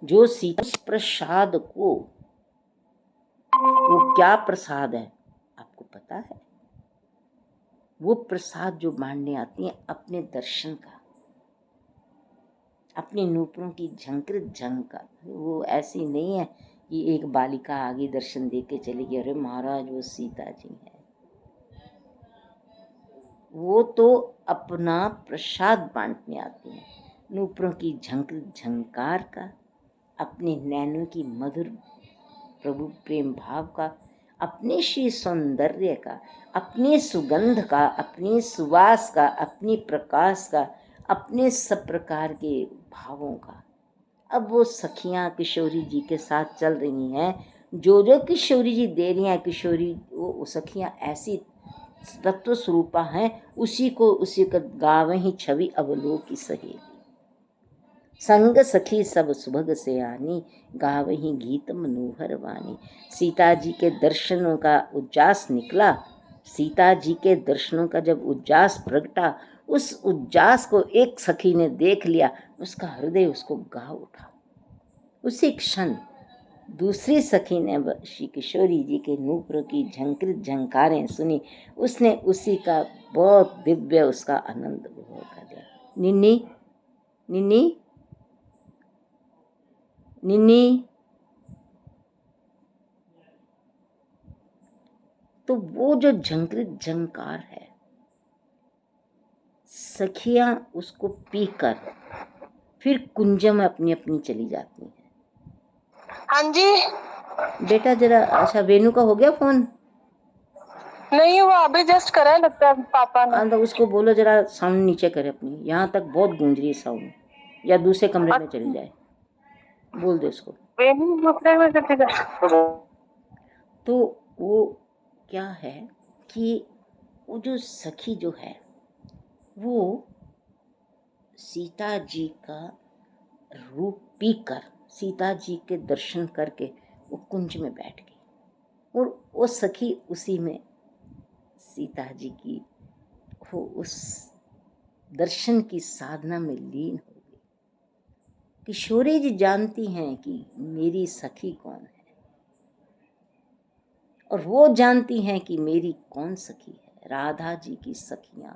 जो सीता प्रसाद को, वो क्या प्रसाद है आपको पता है? वो प्रसाद जो बांटने आती है अपने दर्शन का, अपने नूपुरों की झंकृत झंकार। वो ऐसी नहीं है कि एक बालिका आगे दर्शन दे के चली गई, अरे महाराज वो सीता जी है। वो तो अपना प्रसाद बांटने आती है, नूपुरों की झंकृत झंकार का, अपने नैनों की मधुर प्रभु प्रेम भाव का, अपने श्री सौंदर्य का, अपनी सुगंध का, अपनी सुवास का, अपनी प्रकाश का, अपने सब प्रकार के भावों का। अब वो सखियां किशोरी जी के साथ चल रही हैं, जो किशोरी जी दे रही हैं, किशोरी वो सखियां ऐसी तत्व स्वरूपा हैं, उसी का गावे ही छवि अवलोकी सहेली। संग सखी सब सुभग से आनी, गावही गीत मनोहर वाणी। सीता जी के दर्शनों का उज्जास निकला, सीता जी के दर्शनों का जब उज्जास प्रगटा, उस उज्जास को एक सखी ने देख लिया, उसका हृदय उसको गा उठा। उसी क्षण दूसरी सखी ने श्री किशोरी जी के नूपुरों की झंकृत झंकारें सुनी, उसने उसी का बहुत दिव्य उसका आनंद उपभोग कर लिया। निन्नी निन्नी निन्नी, तो वो जो झंकृत झंकार है, सखियां उसको पीकर फिर कुंज में अपनी अपनी चली जाती हैं। हाँ जी बेटा जरा, अच्छा वेणु का हो गया फोन? नहीं, वो अभी जस्ट करा है लगता है पापा ने। तो उसको बोलो जरा साउंड नीचे करे अपनी, यहाँ तक बहुत गूंज रही है साउंड, या दूसरे कमरे में चली जाए, बोल दे उसको। तो वो क्या है कि वो जो सखी जो है, वो सीता जी का रूप पीकर, सीता जी के दर्शन करके वो कुंज में बैठ गई, और वो सखी उसी में सीता जी की वो उस दर्शन की साधना में लीन हो गई। किशोरी जी जानती हैं कि मेरी सखी कौन है, और वो जानती हैं कि मेरी कौन सखी है। राधा जी की सखियां,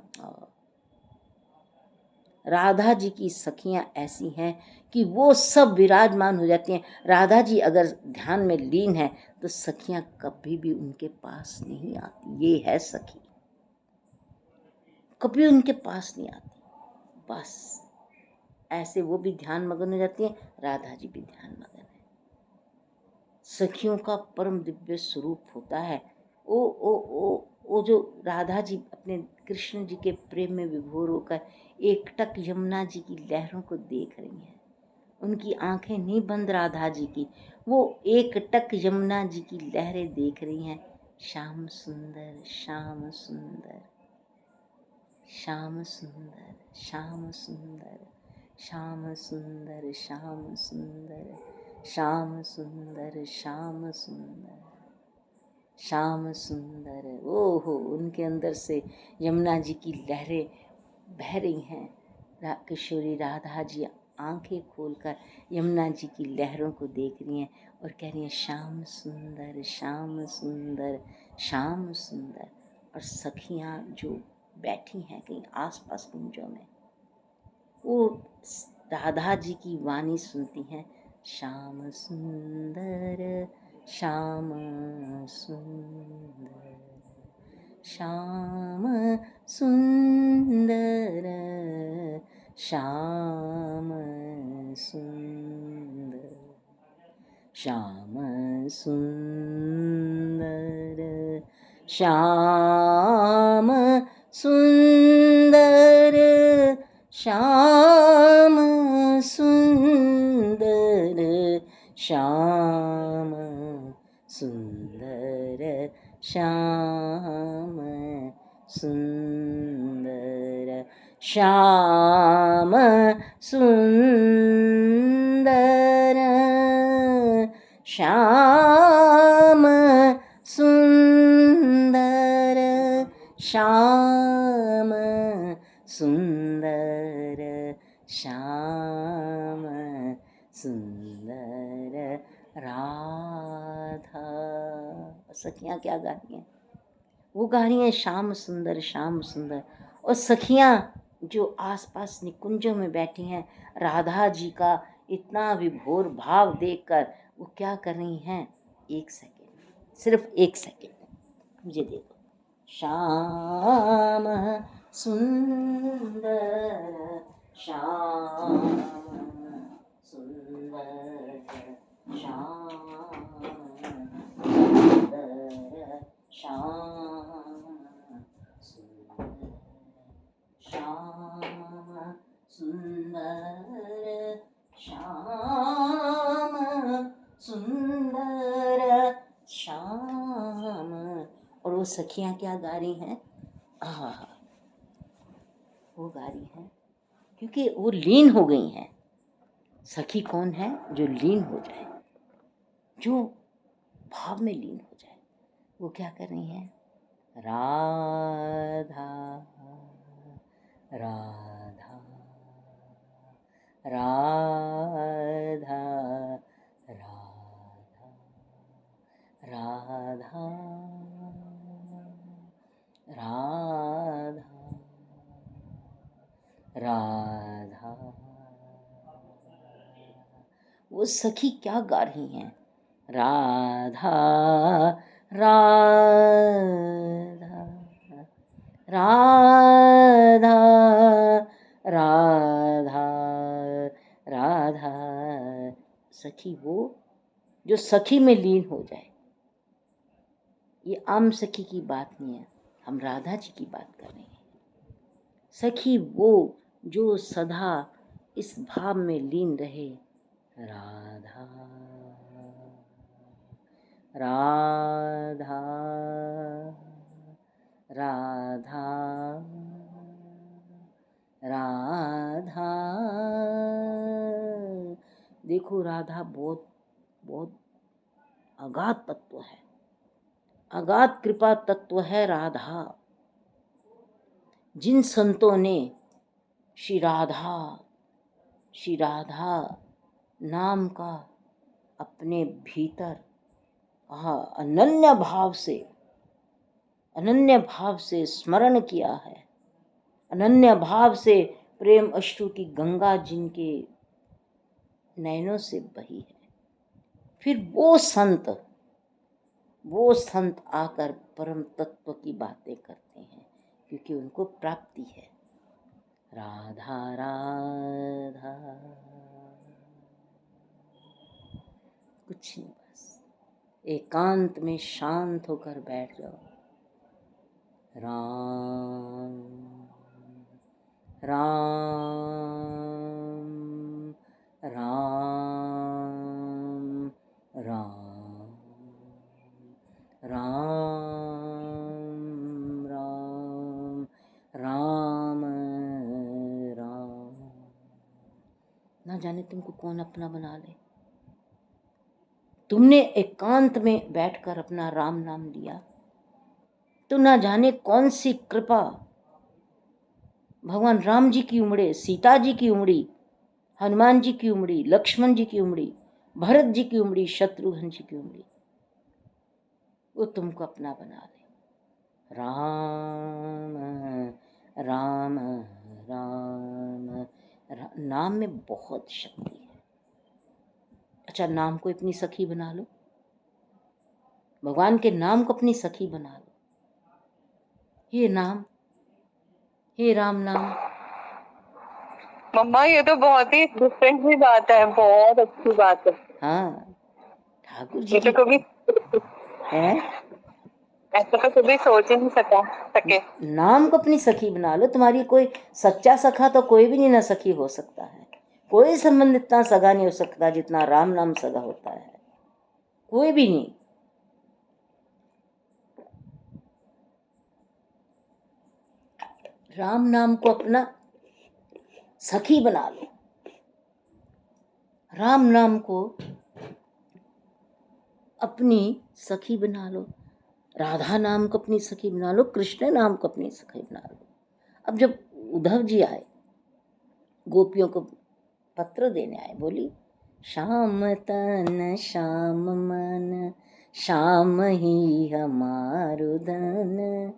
राधा जी की सखियां ऐसी हैं कि वो सब विराजमान हो जाती हैं। राधा जी अगर ध्यान में लीन है तो सखियां कभी भी उनके पास नहीं आती। ये है सखी, कभी उनके पास नहीं आती। बस ऐसे वो भी ध्यान मगन हो जाती हैं, राधा जी भी ध्यान मगन है। सखियों का परम दिव्य स्वरूप होता है वो जो राधा जी अपने कृष्ण जी के प्रेम में विभोर होकर एकटक यमुना जी की लहरों को देख रही हैं। उनकी आंखें नहीं बंद राधा जी की, वो एकटक यमुना जी की लहरें देख रही हैं। श्याम सुंदर श्याम सुंदर श्याम सुंदर श्याम सुंदर श्याम सुंदर श्याम सुंदर श्याम सुंदर श्याम सुंदर श्याम सुंदर। ओहो, उनके अंदर से यमुना जी की लहरें बह रही हैं। किशोरी राधा जी आंखें खोलकर यमुना जी की लहरों को देख रही हैं और कह रही हैं श्याम सुंदर श्याम सुंदर श्याम सुंदर। और सखियां जो बैठी हैं कहीं आसपास कुंजों में, वो राधा जी की वाणी सुनती हैं, श्याम सुंदर श्याम सुंदर श्याम सुंदर श्याम सुंदर श्याम सुंदर श्याम सुंदर श्याम सुंदर श्याम सुंदर श्याम सुंदर श्याम सुंदर श्याम सुंदर श्याम सुंदर श्याम सुंदर राधा। सखियाँ क्या गा रही हैं? वो गा रही हैं श्याम सुंदर श्याम सुंदर। और सखियाँ जो आसपास निकुंजों में बैठी हैं, राधा जी का इतना विभोर भाव देखकर वो क्या कर रही हैं? एक सेकेंड, सिर्फ एक सेकेंड मुझे दे दो। श्याम सुंदर श्याम सुंदर श्याम सुंदर श्याम सुंदर श्याम सुंदर श्याम सुंदर श्याम। और वो सखियाँ क्या गा रही हैं? आहा, वो गा रही हैं क्योंकि वो लीन हो गई हैं। सखी कौन है? जो लीन हो जाए, जो भाव में लीन हो जाए। वो क्या कर रही हैं? राधा राधा राधा राधा राधा राधा। वो सखी क्या गा रही हैं? राधा राधा राधा राधा राधा। सखी वो जो सखी में लीन हो जाए। ये आम सखी की बात नहीं है, हम राधा जी की बात कर रहे हैं। सखी वो जो सदा इस भाव में लीन रहे। राधा राधा राधा राधा। देखो राधा बहुत बहुत अगाध तत्व है, अगाध कृपा तत्व है राधा। जिन संतों ने श्री राधा नाम का अपने भीतर अनन्य भाव से स्मरण किया है, अनन्य भाव से प्रेम अश्रु की गंगा जिनके नैनों से बही है, फिर वो संत आकर परम तत्व की बातें करते हैं क्योंकि उनको प्राप्ति है। राधा राधा कुछ नहीं, बस एकांत में शांत होकर बैठ जाओ। राम राम राम राम राम राम राम राम। ना जाने तुमको कौन अपना बना ले। तुमने एकांत में बैठकर अपना राम नाम लिया तो ना जाने कौन सी कृपा भगवान राम जी की उमड़े, सीता जी की उमड़ी, हनुमान जी की उमड़ी, लक्ष्मण जी की उमड़ी, भरत जी की उमड़ी, शत्रुघ्न जी की उमड़ी, वो तुमको अपना बना ले। राम राम राम, नाम में बहुत शक्ति है। अच्छा, नाम को अपनी सखी बना लो, भगवान के नाम को अपनी सखी बना लो। हे नाम, हे राम नाम। मम्मा ये तो बहुत ही डिफरेंट ही बात है, बहुत अच्छी बात है। हाँ, ठाकुर जी ये तो कभी है। ऐसा तो कभी सोच ही नहीं सके। नाम को अपनी सखी बना लो। तुम्हारी कोई सच्चा सखा तो कोई भी नहीं ना सखी हो सकता है। कोई संबंध इतना सगा नहीं हो सकता जितना राम नाम सगा होता है, कोई भी नहीं। राम नाम को अपना सखी बना लो, राम नाम को अपनी सखी बना लो, राधा नाम को अपनी सखी बना लो, कृष्ण नाम को अपनी सखी बना लो। अब जब उद्धव जी आए, गोपियों को पत्र देने आए, बोली श्याम तन श्याम मन श्याम ही हमारो धन,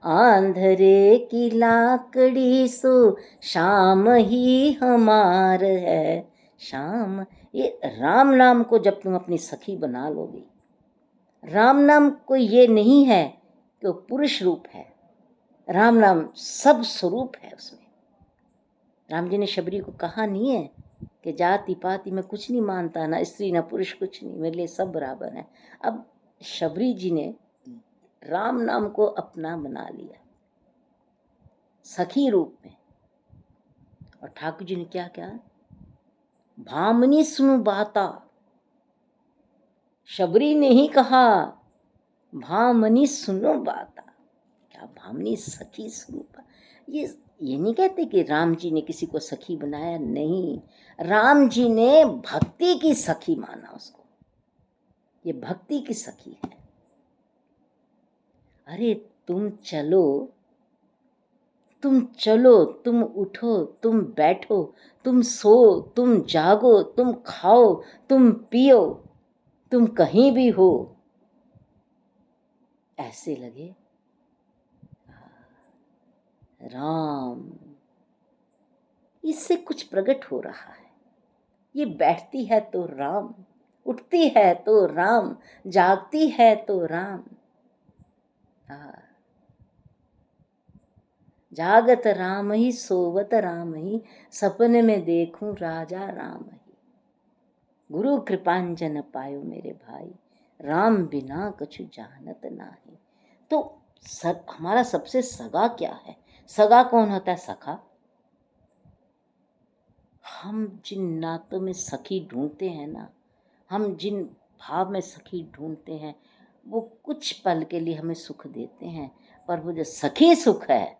आंधरे की लाकड़ी सो श्याम ही हमार है। श्याम, ये राम नाम को जब तुम अपनी सखी बना लोगे, राम नाम कोई ये नहीं है कि वो पुरुष रूप है, राम नाम सब स्वरूप है उसमें। राम जी ने शबरी को कहा नहीं है कि जाति पाति में कुछ नहीं मानता, ना स्त्री ना पुरुष, कुछ नहीं, मेरे लिए सब बराबर है। अब शबरी जी ने राम नाम को अपना बना लिया सखी रूप में। और ठाकुर जी ने क्या क्या, भामनी सुनु बाता, शबरी ने ही कहा भामनी सुनो बाता। क्या भामनी सखी स्वरूप, ये नहीं कहते कि राम जी ने किसी को सखी बनाया, नहीं, राम जी ने भक्ति की सखी माना उसको, ये भक्ति की सखी है। अरे तुम चलो, तुम उठो, तुम बैठो, तुम सो, तुम जागो, तुम खाओ, तुम पियो, तुम कहीं भी हो, ऐसे लगे राम, इससे कुछ प्रकट हो रहा है। ये बैठती है तो राम, उठती है तो राम, जागती है तो राम। जागत राम ही, सोवत राम ही, सपने में देखूं राजा राम ही। गुरु कृपांजन पायो मेरे भाई, राम बिना कछु जानत नाही। तो हमारा सबसे सगा क्या है? सगा कौन होता है? सखा। हम जिन नातों में सखी ढूंढते हैं ना, हम जिन भाव में सखी ढूंढते हैं, वो कुछ पल के लिए हमें सुख देते हैं, पर वो जो सखी सुख है,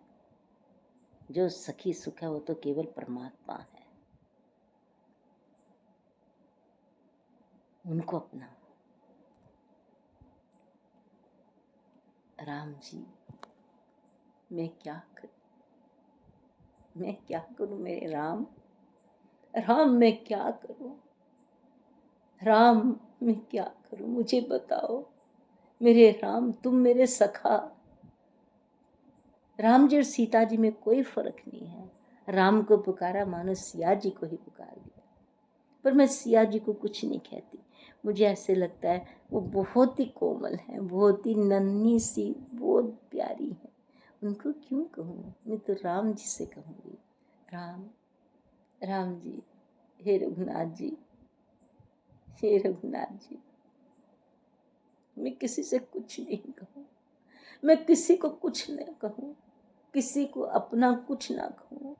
जो सखी सुख है, वो तो केवल परमात्मा है। उनको अपना। राम जी, मैं क्या करूं मेरे राम, राम मैं क्या करूं, राम मैं क्या करूं, मुझे बताओ मेरे राम, तुम मेरे सखा। राम जी और सीता जी में कोई फर्क नहीं है। राम को पुकारा मानो सिया जी को ही पुकार लिया। पर मैं सिया जी को कुछ नहीं कहती, मुझे ऐसे लगता है वो बहुत ही कोमल है, बहुत ही नन्ही सी, बहुत प्यारी है। उनको क्यों कहूँ, मैं तो राम जी से कहूँगी, राम, राम जी, हे रघुनाथ जी, हे रघुनाथ जी। मैं किसी से कुछ नहीं कहूँ, मैं किसी को कुछ न कहूँ, किसी को अपना कुछ ना कहूँ,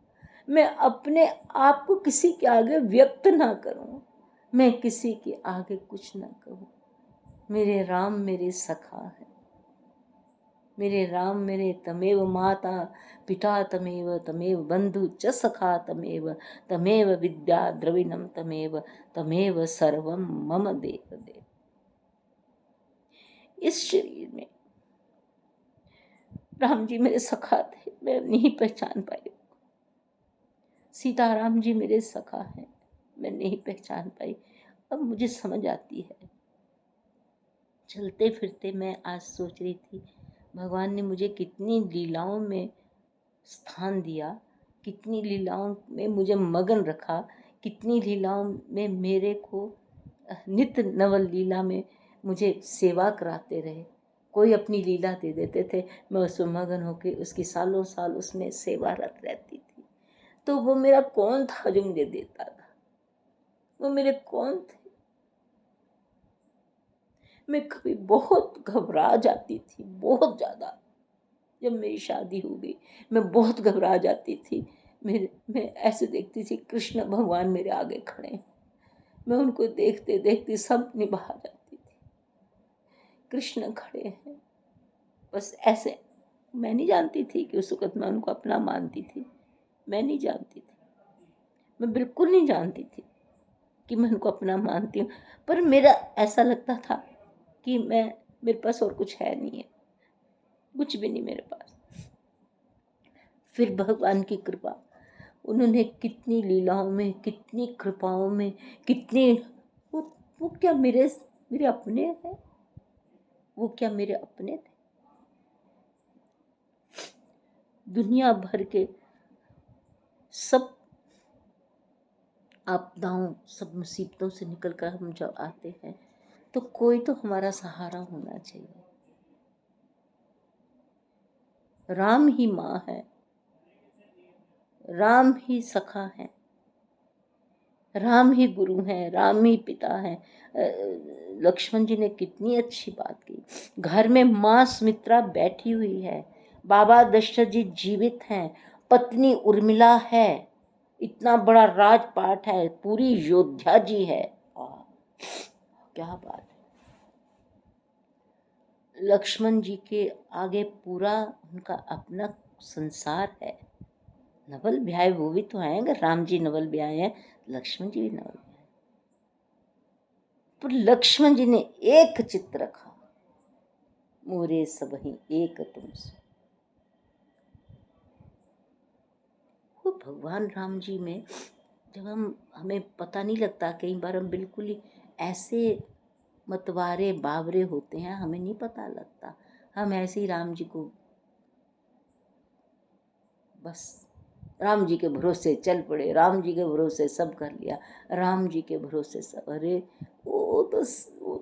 मैं अपने आप को किसी के आगे व्यक्त ना करूँ, मैं किसी के आगे कुछ ना कहूँ। मेरे राम मेरे सखा है, मेरे राम मेरे तमेव माता पिता तमेव, तमेव बंधु च सखा तमेव, तमेव विद्या द्रविणम तमेव, तमेव सर्वम मम देव देव। इस शरीर में राम जी मेरे सखा थे, मैं नहीं पहचान पाई। सीताराम जी मेरे सखा हैं, मैं नहीं पहचान पाई। अब मुझे समझ आती है। चलते फिरते मैं आज सोच रही थी, भगवान ने मुझे कितनी लीलाओं में स्थान दिया, कितनी लीलाओं में मुझे मगन रखा, कितनी लीलाओं में मेरे को नित्य नवल लीला में मुझे सेवा कराते रहे। कोई अपनी लीला दे देते थे, मैं उसमें मगन होकर उसकी सालों साल उसमें सेवारत रहती थी। तो वो मेरा कौन था जो मुझे देता था? वो मेरे कौन थे? मैं कभी बहुत घबरा जाती थी, बहुत ज़्यादा। जब मेरी शादी हो गई मैं बहुत घबरा जाती थी। मैं ऐसे देखती थी कृष्ण भगवान मेरे आगे खड़े हैं, मैं उनको देखते देखते सब निभा जाती थी। कृष्ण खड़े हैं, बस ऐसे। मैं नहीं जानती थी कि उस वक़्त मैं उनको अपना मानती थी, मैं नहीं जानती थी, मैं बिल्कुल नहीं जानती थी कि मैं उनको अपना मानती हूँ। पर मेरा ऐसा लगता था कि मेरे पास और कुछ है नहीं है, कुछ भी नहीं मेरे पास। फिर भगवान की कृपा, उन्होंने कितनी लीलाओं में, कितनी कृपाओं में, कितनी वो वो क्या मेरे मेरे अपने हैं? वो क्या मेरे अपने थे? दुनिया भर के सब आपदाओं, सब मुसीबतों से निकल कर हम जब आते हैं तो कोई तो हमारा सहारा होना चाहिए। राम ही माँ है, राम ही सखा है, राम ही गुरु हैं, राम ही पिता हैं। लक्ष्मण जी ने कितनी अच्छी बात की। घर में माँ सुमित्रा बैठी हुई है, बाबा दशरथ जी जीवित हैं, पत्नी उर्मिला है, इतना बड़ा राजपाट है, पूरी योद्धा जी है। क्या बात है। लक्ष्मण जी के आगे पूरा उनका अपना संसार है। नवल ब्याह वो भी तो हैं, अगर राम जी नवल ब्याह हैं, लक्ष्मण जी भी नवल ब्याह। पर लक्ष्मण जी ने एक चित्त रखा, मोरे सबहि एक तुम सो। वो भगवान राम जी में जब हमें पता नहीं लगता, कई बार हम बिल्कुल ही ऐसे मतवारे बावरे होते हैं, हमें नहीं पता लगता, हम ऐसे ही राम जी को बस राम जी के भरोसे चल पड़े, राम जी के भरोसे सब कर लिया, राम जी के भरोसे सब। अरे वो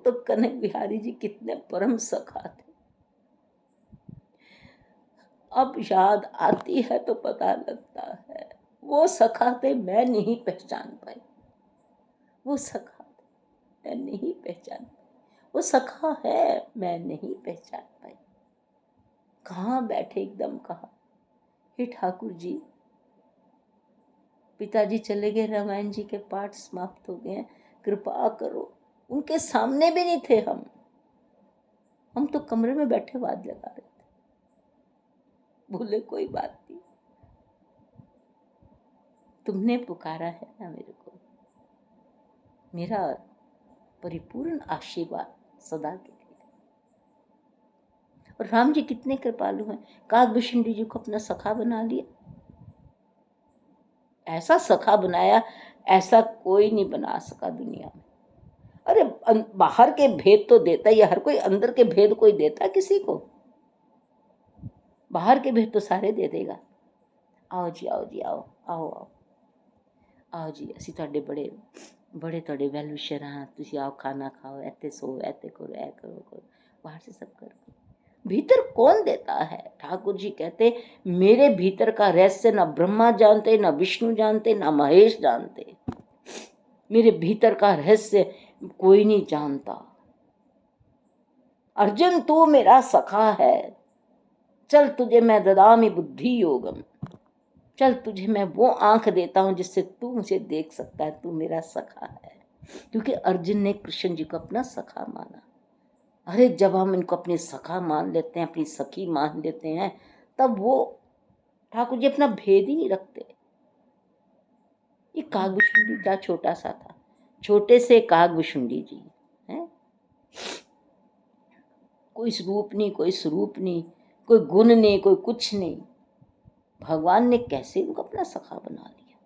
तो कन्हैया बिहारी जी कितने परम सखा थे। अब याद आती है तो पता लगता है वो सखा थे, मैं नहीं पहचान पाई। वो सखा थे, मैं नहीं पहचान पाई। वो सखा है, मैं नहीं पहचान पाई। कहाँ बैठे एकदम, कहाँ। हे ठाकुर जी, पिताजी चले गए, रामायण जी के पाठ समाप्त हो गए हैं, कृपा करो। उनके सामने भी नहीं थे हम तो कमरे में बैठे वाद लगा रहे थे। बोले कोई बात नहीं, तुमने पुकारा है ना मेरे को, मेरा परिपूर्ण आशीर्वाद सदा के लिए। और राम जी कितने कृपालु हैं, कागभूषणी जी को अपना सखा बना लिया। ऐसा सखा बनाया, ऐसा कोई नहीं बना सका दुनिया में। अरे बाहर के भेद तो देता ही, हर कोई अंदर के भेद कोई देता किसी को? बाहर के भेद तो सारे दे देगा। आओ जी, आओ जी, आओ आओ आओ आओ जी, ਅਸੀਂ ਤੁਹਾਡੇ बड़े ਤੁਹਾਡੇ ਵੈਲ ਵਿਸ਼ਰ ਹਾਂ, ਤੁਸੀਂ आओ खाना खाओ, ऐते सो, ऐते करो, ऐ करो। बाहर से सब करो, भीतर कौन देता है? ठाकुर जी कहते मेरे भीतर का रहस्य ना ब्रह्मा जानते, ना विष्णु जानते, ना महेश जानते। मेरे भीतर का रहस्य कोई नहीं जानता। अर्जुन तू मेरा सखा है, चल तुझे मैं ददामी बुद्धि योगम, चल तुझे मैं वो आंख देता हूं जिससे तू मुझे देख सकता है, तू मेरा सखा है। क्योंकि अर्जुन ने कृष्ण जी को अपना सखा माना। अरे जब हम इनको अपने सखा मान लेते हैं, अपनी सखी मान लेते हैं, तब वो ठाकुर जी अपना भेद ही नहीं रखते। ये कागभूषुंडी क्या छोटा सा था, छोटे से कागभूषुंडी जी हैं, कोई स्वरूप नहीं, कोई स्वरूप नहीं, कोई गुण नहीं, कोई कुछ नहीं। भगवान ने कैसे इनको अपना सखा बना लिया।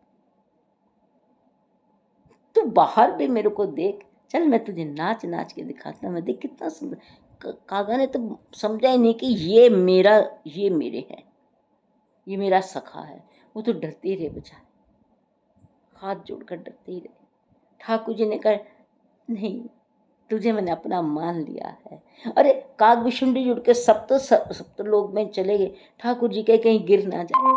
तू बाहर भी मेरे को देख, चल मैं तुझे नाच नाच के दिखाता हूँ, मैं देख कितना सुंदर। कागा ने तो समझा ही नहीं कि ये मेरे हैं, ये मेरा सखा है। वो तो डरते रहे बेचारे, हाथ जोड़कर डरते ही रहे। ठाकुर जी ने कहा नहीं, तुझे मैंने अपना मान लिया है। अरे कागभूषुंडी जुड़ के सब तो लोग में चले गए। ठाकुर जी कहे कहीं गिर ना जाए,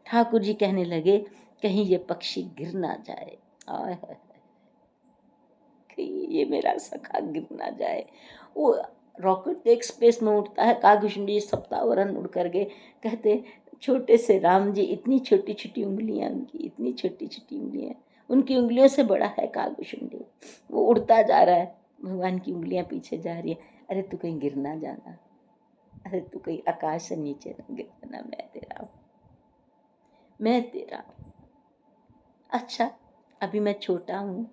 ठाकुर जी कहने लगे कहीं ये पक्षी गिर ना जाए, आय हाय, कहीं ये मेरा सखा गिर ना जाए। वो रॉकेट एक स्पेस में उड़ता है, कागभूषुंडी सप्तावरण उड़ कर गए। कहते छोटे से राम जी, इतनी छोटी छोटी उंगलियां उनकी, इतनी छोटी छोटी उंगलियां, उनकी उंगलियों से बड़ा है कागभूषुंडी। वो उड़ता जा रहा है, भगवान की उंगलियां पीछे जा रही है। अरे तू कहीं गिर ना जाना, अरे तू कहीं आकाश से नीचे ना गिर जाना, मैं तेरा हूं, मैं तेरा हूं। अच्छा अभी मैं छोटा हूँ,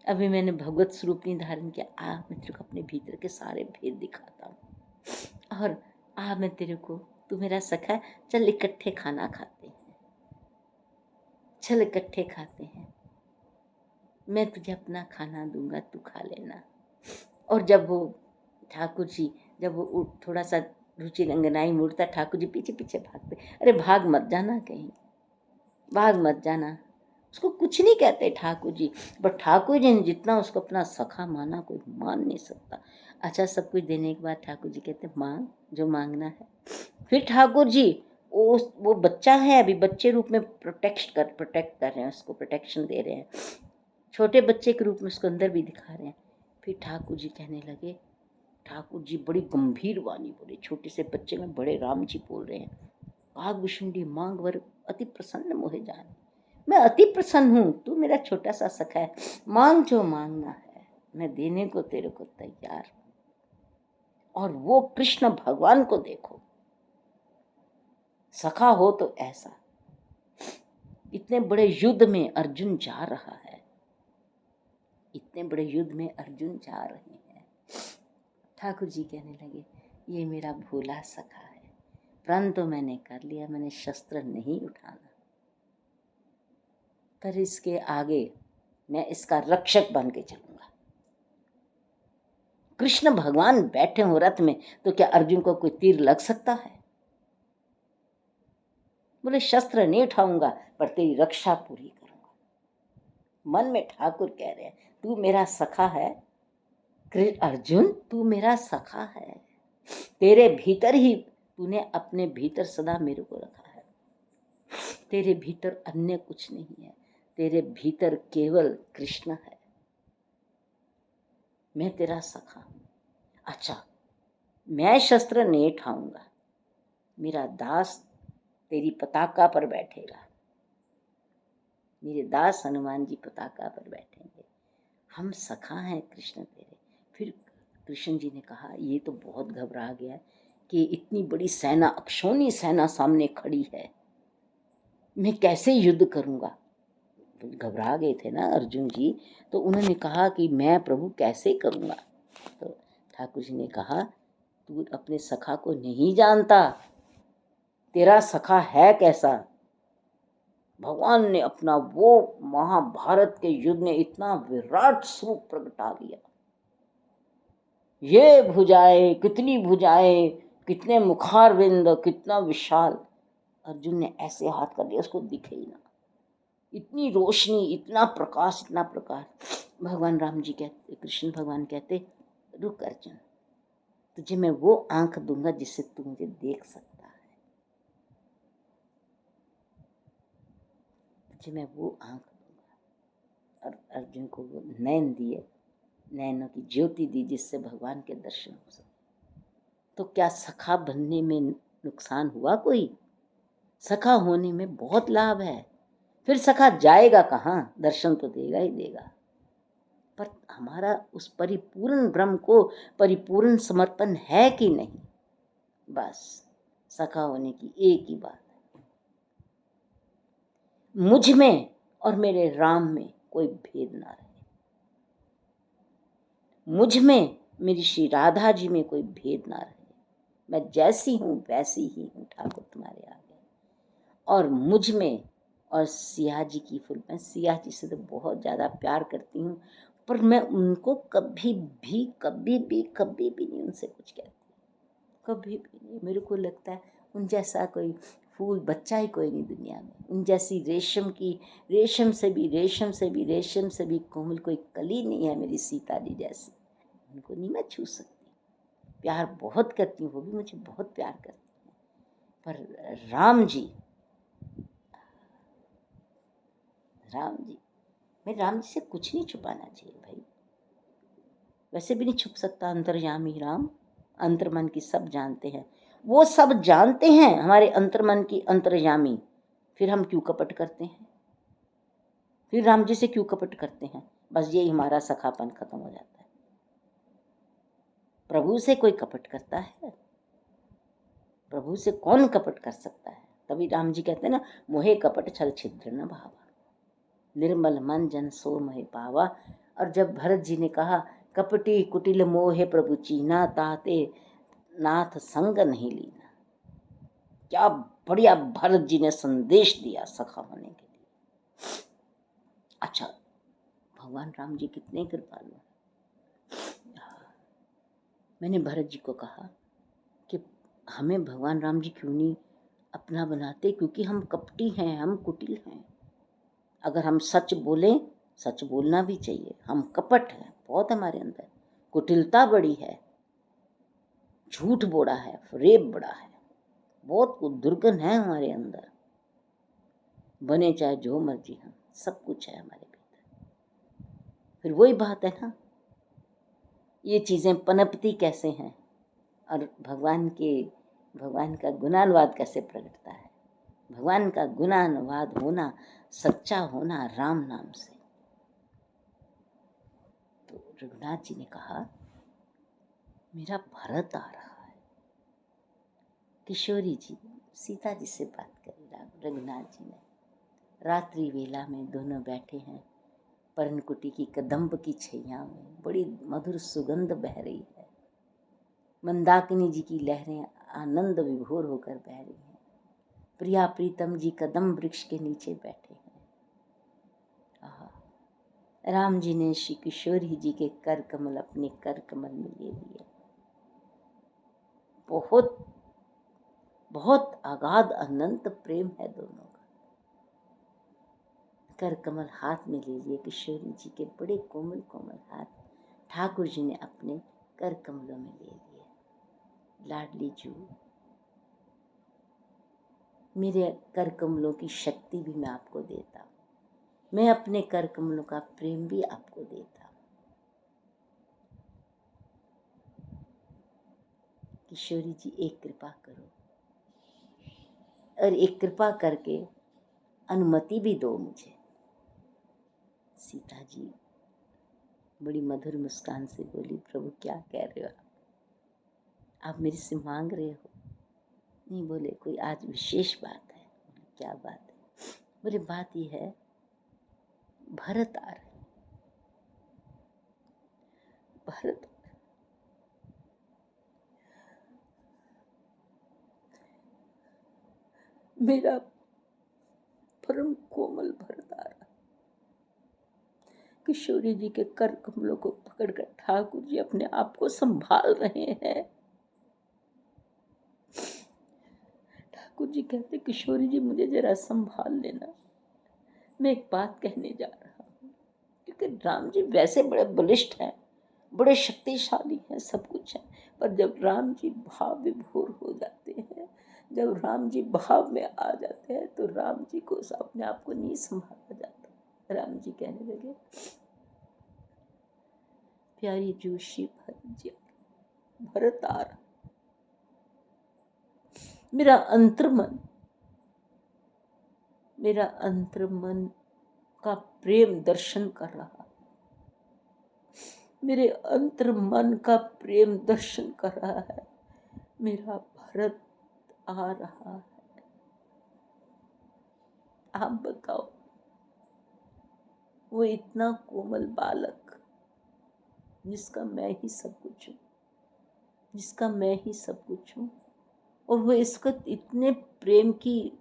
अभी मैंने भगवत स्वरूप नहीं धारण किया, आ मैं तेरे को अपने भीतर के सारे भेद दिखाता हूँ। और आ मैं तेरे को, तू मेरा सखा है, चल इकट्ठे खाना खाते हैं, चल इकट्ठे खाते हैं। मैं तुझे अपना खाना दूंगा, तू खा लेना। और जब वो ठाकुर जी, जब वो थोड़ा सा रुचि रंगनाई मुड़ता, ठाकुर जी पीछे पीछे भागते, अरे भाग मत जाना कहीं, भाग मत जाना। उसको कुछ नहीं कहते ठाकुर जी, बट ठाकुर जी ने जितना उसको अपना सखा माना कोई मान नहीं सकता। अच्छा, सब कुछ देने के बाद ठाकुर जी कहते मांग जो मांगना है। फिर ठाकुर जी वो बच्चा है, अभी बच्चे रूप में प्रोटेक्ट कर रहे हैं उसको, प्रोटेक्शन दे रहे हैं, छोटे बच्चे के रूप में उसको अंदर भी दिखा रहे हैं। फिर ठाकुर जी कहने लगे, ठाकुर जी बड़ी गंभीर वाणी बोले, छोटे से बच्चे में बड़े राम जी बोल रहे हैं, भाग विशुंडी मांग वर अति प्रसन्न मोहे जान। मैं अति प्रसन्न हूँ, तू मेरा छोटा सा सखा है, मांग जो मांगना है, मैं देने को तेरे को तैयार हूँ। और वो कृष्ण भगवान को देखो, सखा हो तो ऐसा। इतने बड़े युद्ध में अर्जुन जा रहा है, इतने बड़े युद्ध में अर्जुन जा रहे हैं। ठाकुर जी कहने लगे, ये मेरा भोला सखा है, प्रण तो मैंने कर लिया, मैंने शस्त्र नहीं उठाना, पर इसके आगे मैं इसका रक्षक बन के चलूंगा। कृष्ण भगवान बैठे हो रथ में, तो क्या अर्जुन को कोई तीर लग सकता है? बोले शस्त्र नहीं उठाऊंगा, पर तेरी रक्षा पूरी करूंगा। मन में ठाकुर कह रहे हैं, तू मेरा सखा है अर्जुन, तू मेरा सखा है, तेरे भीतर ही तूने अपने भीतर सदा मेरे को रखा है, तेरे भीतर अन्य कुछ नहीं है, तेरे भीतर केवल कृष्ण है, मैं तेरा सखा हूं। अच्छा, मैं शस्त्र नहीं उठाऊंगा, मेरा दास तेरी पताका पर बैठेगा, मेरे दास हनुमान जी पताका पर बैठेंगे, हम सखा हैं कृष्ण तेरे। फिर कृष्ण जी ने कहा, ये तो बहुत घबरा गया कि इतनी बड़ी सेना, अक्षौनी सेना सामने खड़ी है, मैं कैसे युद्ध करूंगा। घबरा गए थे ना अर्जुन जी, तो उन्होंने कहा कि मैं प्रभु कैसे करूंगा। तो ठाकुर जी ने कहा, तू अपने सखा को नहीं जानता, तेरा सखा है कैसा। भगवान ने अपना वो महाभारत के युद्ध में इतना विराट स्वरूप प्रगटा दिया, ये भुजाएं, कितनी भुजाएं, कितने मुखारविंद, कितना विशाल। अर्जुन ने ऐसे हाथ कर दिया, उसको दिखे ही ना, इतनी रोशनी, इतना प्रकाश, इतना प्रकाश। भगवान राम जी कहते, कृष्ण भगवान कहते, रुक अर्जुन, तुझे मैं वो आंख दूंगा जिससे तू मुझे देख सकता है, तुझे मैं वो आंख दूंगा। और अर्जुन को वो नयन दिए, नयनों की ज्योति दी, जिससे भगवान के दर्शन हो सके। तो क्या सखा बनने में नुकसान हुआ कोई? सखा होने में बहुत लाभ है। फिर सखा जाएगा कहाँ, दर्शन तो देगा ही देगा, पर हमारा उस परिपूर्ण ब्रह्म को परिपूर्ण समर्पण है कि नहीं, बस सखा होने की एक ही बात है, मुझ में और मेरे राम में कोई भेद ना रहे, मुझ में मेरी श्री राधा जी में कोई भेद ना रहे, मैं जैसी हूं वैसी ही हूं ठाकुर तुम्हारे आगे। और मुझ में और सिया जी की फुल, मैं सिया जी से तो बहुत ज़्यादा प्यार करती हूँ, पर मैं उनको कभी भी नहीं उनसे कुछ कहती, कभी भी नहीं। मेरे को लगता है उन जैसा कोई फूल बच्चा ही कोई नहीं दुनिया में, उन जैसी रेशम से भी कोमल कोई कली नहीं है मेरी सीता जी जैसी, उनको नहीं मैं छू सकती। प्यार बहुत करती हूँ, वो भी मुझे बहुत प्यार करती हैं, पर राम जी, मैं राम जी से कुछ नहीं छुपाना चाहिए भाई, वैसे भी नहीं छुप सकता। अंतर्यामी राम अंतर्मन की सब जानते हैं, वो सब जानते हैं हमारे अंतर्मन की अंतर्यामी, फिर हम क्यों कपट करते हैं, फिर राम जी से क्यों कपट करते हैं। बस यही हमारा सखापन खत्म हो जाता है। प्रभु से कोई कपट करता है? प्रभु से कौन कपट कर सकता है? तभी राम जी कहते हैं ना, मोहे कपट छल छिद्र न भावा, निर्मल मन जन सो मोहे पावा। और जब भरत जी ने कहा, कपटी कुटिल मोहे प्रभु चीना, ताते नाथ संग नहीं लीना, क्या बढ़िया भरत जी ने संदेश दिया सखा होने के लिए। अच्छा, भगवान राम जी कितने कृपालु हैं। मैंने भरत जी को कहा कि हमें भगवान राम जी क्यों नहीं अपना बनाते, क्योंकि हम कपटी हैं, हम कुटिल हैं। अगर हम सच बोलें, सच बोलना भी चाहिए, हम कपट हैं बहुत, हमारे अंदर कुटिलता बड़ी है, झूठ बड़ा है, रेप बड़ा है, बहुत दुर्गुण है हमारे अंदर। बने चाहे जो मर्जी हम, सब कुछ है हमारे भीतर। फिर वही बात है ना, ये चीज़ें पनपती कैसे हैं और भगवान का गुणानुवाद कैसे प्रकटता है। भगवान का गुणानुवाद होना, सच्चा होना राम नाम से। तो रघुनाथ जी ने कहा मेरा भरत आ रहा है। किशोरी जी सीता जी से बात करी रघुनाथ जी ने। रात्रि वेला में दोनों बैठे हैं पर्णकुटी की कदम्ब की छैया में, बड़ी मधुर सुगंध बह रही है। मंदाकिनी जी की लहरें आनंद विभोर होकर बह रही हैं। प्रिया प्रीतम जी कदम वृक्ष के नीचे बैठे हैं। राम जी ने श्री किशोरी जी के कर कमल अपने कर कमल में ले लिए। बहुत बहुत अगाध अनंत प्रेम है दोनों का। कर कमल हाथ में ले लिए किशोरी जी के, बड़े कोमल कोमल हाथ ठाकुर जी ने अपने कर कमलों में ले लिए। लाडली जू, मेरे कर कमलों की शक्ति भी मैं आपको देता हूँ, मैं अपने कर कमलों का प्रेम भी आपको देता हूँ। किशोरी जी एक कृपा करो और एक कृपा करके अनुमति भी दो मुझे। सीता जी बड़ी मधुर मुस्कान से बोली, प्रभु क्या कह रहे हो आप मेरे से मांग रहे हो? नहीं, बोले कोई आज विशेष बात है। क्या बात है? बोले बात यह है भरत आ रहे। भरत मेरा परम कोमल भरत आ रहा। किशोरी जी के कर कमलों को पकड़कर ठाकुर जी अपने आप को संभाल रहे हैं। ठाकुर जी कहते, किशोरी जी मुझे जरा संभाल लेना, मैं एक बात कहने जा रहा हूँ। क्योंकि राम जी वैसे बड़े बलिष्ठ हैं, बड़े शक्तिशाली हैं, सब कुछ है, पर जब राम जी भाव विभोर हो जाते हैं, जब राम जी भाव में आ जाते हैं, तो राम जी को अपने आप को नहीं संभाला जाता। राम जी कहने लगे, प्यारी जोशी भरत जी, भरत आ रहा। मेरा अंतर्मन का प्रेम दर्शन कर रहा, मेरे अंतर्मन का प्रेम दर्शन कर रहा है। मेरा भरत आ रहा है। आप बताओ, वो इतना कोमल बालक जिसका मैं ही सब कुछ हूँ, जिसका मैं ही सब कुछ हूँ, और वो इस वक्त इतने प्रेम की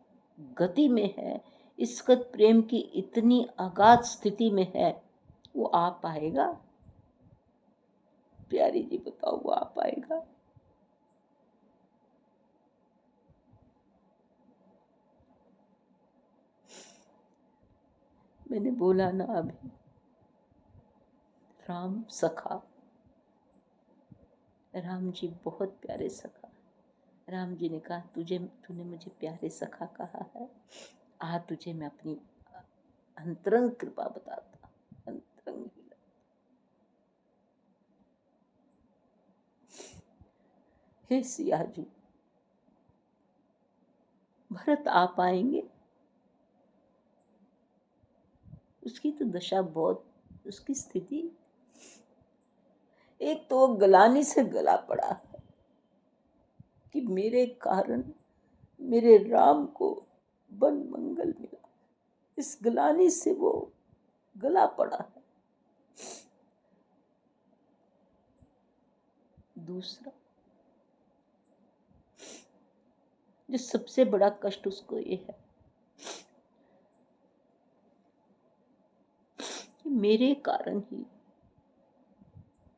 गति में है, इस वक्त प्रेम की इतनी अगाध स्थिति में है, वो आ पाएगा? प्यारी जी बताओ, वो आ पाएगा? मैंने बोला ना अभी, राम सखा, राम जी बहुत प्यारे सखा। राम जी ने कहा, तूने मुझे प्यारे सखा कहा है, आ तुझे मैं अपनी अंतरंग कृपा बताता, अंतरंग। हे सिया जी, भरत आ पाएंगे? उसकी तो दशा बहुत, उसकी स्थिति, एक तो गलानी से गला पड़ा है कि मेरे कारण मेरे राम को वन मंगल मिला, इस गलानी से वो गला पड़ा है। दूसरा, जो सबसे बड़ा कष्ट उसको ये है कि मेरे कारण ही,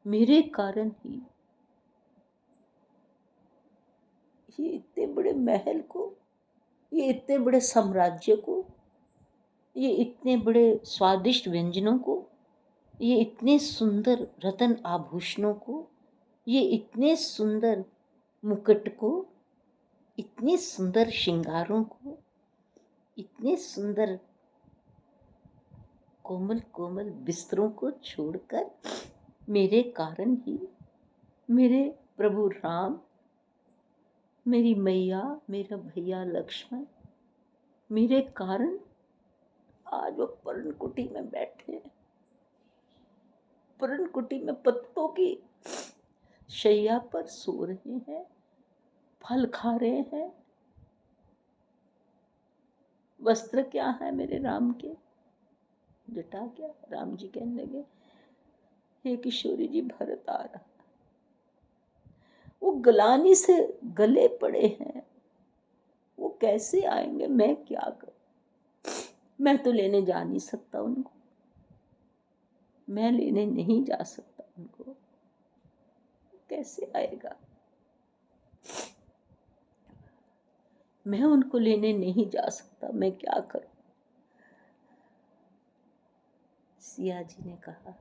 मेरे कारण ही ये इतने बड़े महल को, ये इतने बड़े साम्राज्य को, ये इतने बड़े स्वादिष्ट व्यंजनों को, ये इतने सुंदर रत्न आभूषणों को, ये इतने सुंदर मुकुट को, इतने सुंदर श्रृंगारों को, इतने सुंदर कोमल कोमल बिस्तरों को छोड़कर मेरे कारण ही मेरे प्रभु राम, मेरी मैया, मेरा भैया लक्ष्मण, मेरे कारण आज वो पर्णकुटी में बैठे हैं, पर्णकुटी में पत्तों की शैया पर सो रहे हैं, फल खा रहे हैं। वस्त्र क्या है मेरे राम के, जटा क्या। राम जी कहने लगे, हे किशोरी जी, भरत आ रहा, वो गलानी से गले पड़े हैं, वो कैसे आएंगे, मैं क्या करूं। मैं तो लेने जा नहीं सकता उनको, मैं लेने नहीं जा सकता उनको, कैसे आएगा। मैं उनको लेने नहीं जा सकता, मैं क्या करूं। सिया जी ने कहा,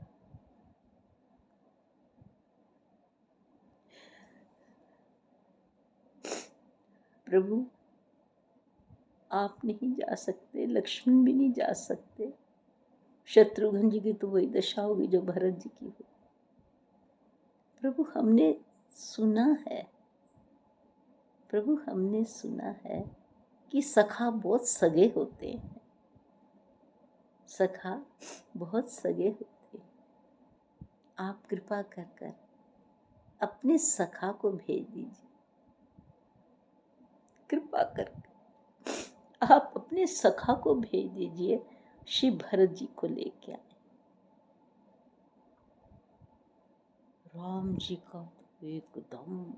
प्रभु आप नहीं जा सकते, लक्ष्मण भी नहीं जा सकते, शत्रुघ्न जी की तो वही दशा होगी जो भरत जी की हुई। प्रभु हमने सुना है, प्रभु हमने सुना है कि सखा बहुत सगे होते हैं, सखा बहुत सगे होते हैं। आप कृपा कर कर अपने सखा को भेज दीजिए, कृपा कर आप अपने सखा को भेज दीजिए, श्री भरत जी को लेके आए। राम जी का तो एकदम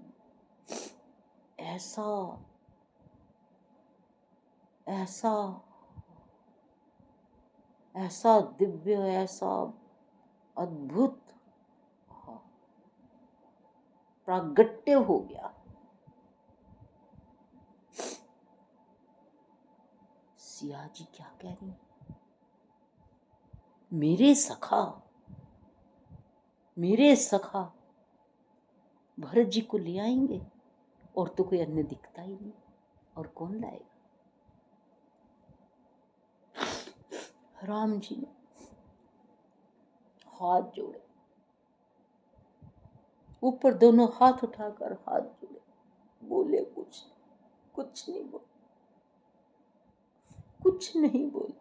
ऐसा ऐसा ऐसा दिव्य, ऐसा अद्भुत प्रागट्य हो गया। सिया जी क्या कह रही हैं, मेरे सखा भरत जी को ले आएंगे, और तो कोई अन्य दिखता ही नहीं, और कौन लाएगा। राम जी ने हाथ जोड़े, ऊपर दोनों हाथ उठाकर हाथ जोड़े, बोले कुछ नहीं बोले, कुछ नहीं बोले।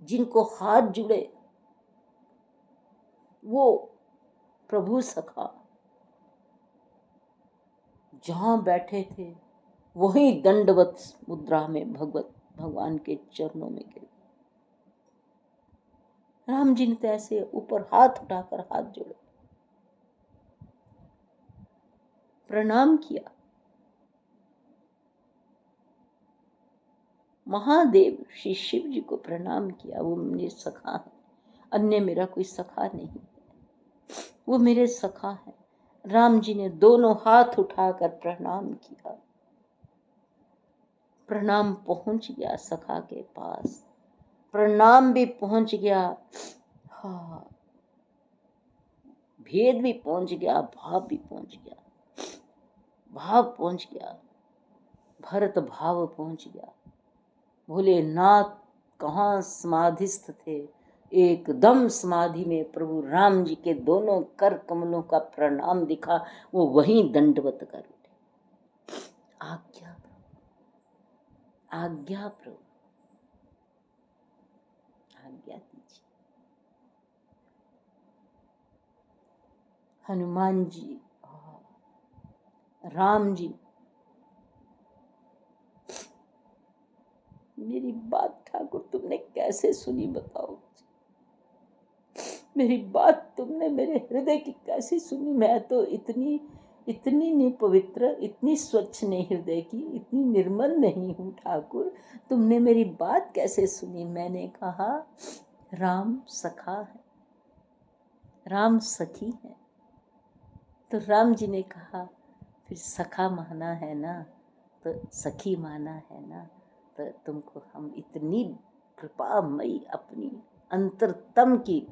जिनको हाथ जुड़े वो प्रभु सखा जहां बैठे थे वहीं दंडवत मुद्रा में भगवान के चरणों में गिर। राम जी ने तो ऐसे ऊपर हाथ उठाकर हाथ जोड़े, प्रणाम किया। महादेव श्री शिव जी को प्रणाम किया, वो मेरे सखा है, अन्य मेरा कोई सखा नहीं है, वो मेरे सखा है। राम जी ने दोनों हाथ उठाकर प्रणाम किया, प्रणाम पहुंच गया सखा के पास, प्रणाम भी पहुंच गया, हाँ भेद भी पहुंच गया, भाव भी पहुंच गया, भाव पहुंच गया, भरत भाव पहुंच गया। भोलेनाथ कहाँ समाधिस्थ थे, एकदम समाधि में प्रभु राम जी के दोनों कर कमलों का प्रणाम दिखा, वो वहीं दंडवत कर उठे। आज्ञा प्रभु, आज्ञा प्रभु, आज्ञा दीजिए। हनुमान जी, राम जी, मेरी बात ठाकुर तुमने कैसे सुनी बताओ, मेरी बात तुमने मेरे हृदय की कैसे सुनी। मैं तो इतनी नहीं पवित्र, इतनी स्वच्छ नहीं हृदय की, इतनी निर्मल नहीं हूँ ठाकुर, तुमने मेरी बात कैसे सुनी। मैंने कहा राम सखा है, राम सखी है। तो राम जी ने कहा फिर सखा माना है ना, तो सखी माना है ना, तो तुमको हम इतनी कृपामयी अपनी अंतरतम की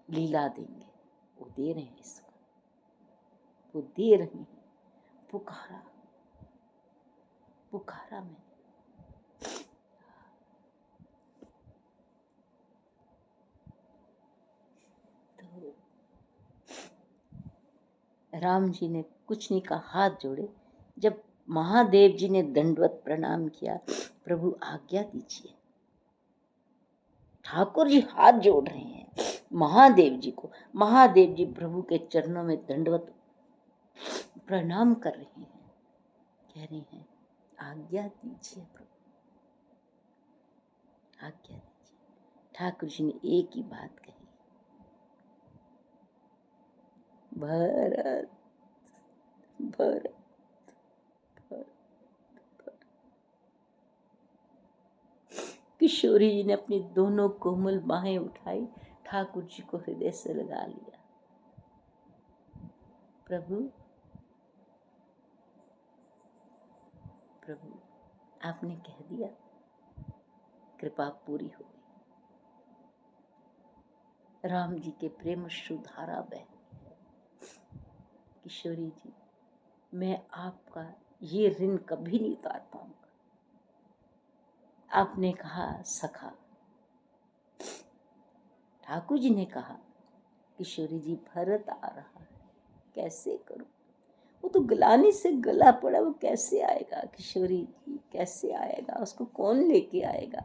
लीला देंगे। वो दे रहे हैं इसको, वो दे रही हैं। पुकारा पुकारा मैं, तो राम जी ने कुछ नहीं कहा, हाथ जोड़े। जब महादेव जी ने दंडवत प्रणाम किया, प्रभु आज्ञा दीजिए। ठाकुर जी हाथ जोड़ रहे हैं महादेव जी को। महादेव जी प्रभु के चरणों में दंडवत प्रणाम कर रहे हैं, कह रहे हैं आज्ञा दीजिए प्रभु, आज्ञा दीजिए। ठाकुर जी ने एक ही बात कही, भरत भरत भरत। किशोरी जी ने अपनी दोनों कोमल बाहें उठाई, ठाकुर जी को हृदय से लगा लिया। प्रभु प्रभु आपने कह दिया, कृपा पूरी हो गई। राम जी के प्रेम सुधारा बह। किशोरी जी, मैं आपका ये ऋण कभी नहीं उतार पाऊंगा। आपने कहा सखा, ठाकुर जी ने कहा किशोरी जी भरत आ रहा है, कैसे करूं? वो तो गलानी से गला पड़ा, वो कैसे आएगा? किशोरी जी कैसे आएगा? उसको कौन लेके आएगा?